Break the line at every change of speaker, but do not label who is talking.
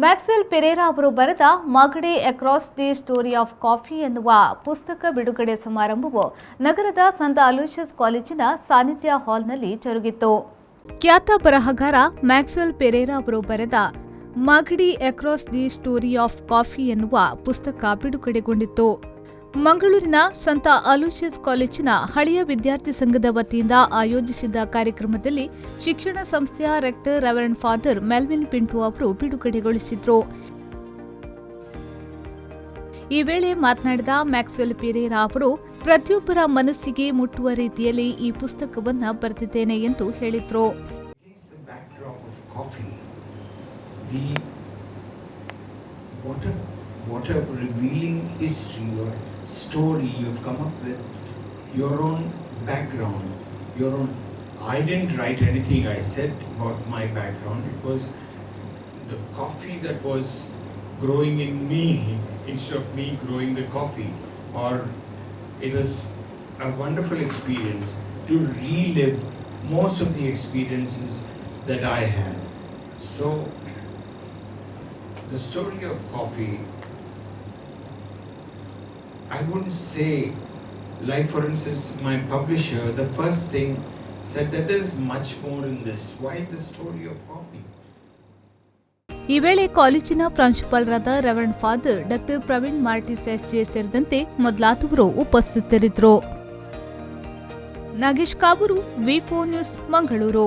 Maxwell Pereira ಅವರು ಬರೆದ ಮಗಡಿ across the story of coffee ಎನ್ನುವ ಪುಸ್ತಕ ಬಿಡುಗಡೆ ಸಮಾರಂಭವು ನಗರದ ಸಂತ ಅಲೋಷಿಯಸ್ ಕಾಲೇಜಿನ ಸಾನ್ನಿಧ್ಯ ಹಾಲ್ನಲ್ಲಿ ಜರುಗಿತು. ಖ್ಯಾತ ಬರಹಗಾರ ಮ್ಯಾಕ್ಸ್ವೆಲ್ ಪೆರೇರಾ ಅವರು ಬರೆದ ಮಗಡಿ across the story of coffee ಎನ್ನುವ ಪುಸ್ತಕ ಬಿಡುಗಡೆಗೊಂಡಿತ್ತು. ಮಂಗಳೂರಿನ ಸಂತ ಅಲೋಷಿಯಸ್ ಕಾಲೇಜಿನ ಹಳೆಯ ವಿದ್ಯಾರ್ಥಿ ಸಂಘದ ವತಿಯಿಂದ ಆಯೋಜಿಸಿದ್ದ ಕಾರ್ಯಕ್ರಮದಲ್ಲಿ ಶಿಕ್ಷಣ ಸಂಸ್ಥೆಯ rector reverend father Melvin Pintu ಅವರು ಬಿಡುಗಡೆಗೊಳಿಸಿದರು. ಈ ವೇಳೆ ಮಾತನಾಡಿದ ಮ್ಯಾಕ್ಸ್ವೆಲ್ ಪೆರೇರಾ ಅವರು ಪ್ರತಿಯೊಬ್ಬರ ಮನಸ್ಸಿಗೆ ಮುಟ್ಟುವ ರೀತಿಯಲ್ಲಿ ಈ ಪುಸ್ತಕವನ್ನು ಬರೆದಿದ್ದೇನೆ ಎಂದು ಹೇಳಿದರು.
What a revealing history or story you've come up with, your own background, your own. I didn't write anything. I said about my background. It was the coffee that was growing in me instead of me growing the coffee. Or it was a wonderful experience to relive most of the experiences that I had. So the story of coffee, I wouldn't say, like for instance, my publisher, the first thing said that there is much more in this. Why the story of coffee?
ಈ ವೇಳೆ ಕಾಲೇಜಿನ ಪ್ರಾಂಶುಪಾಲರಾದ reverend father doctor Praveen ಮಾರ್ಟಿಸ್ SJ ಸೇರಿದಂತೆ ಮೊದಲಾದವರು ಉಪಸ್ಥಿತರಿದ್ದರು. Nagesh Kaburu, ವಿ4 news, Mangaluru.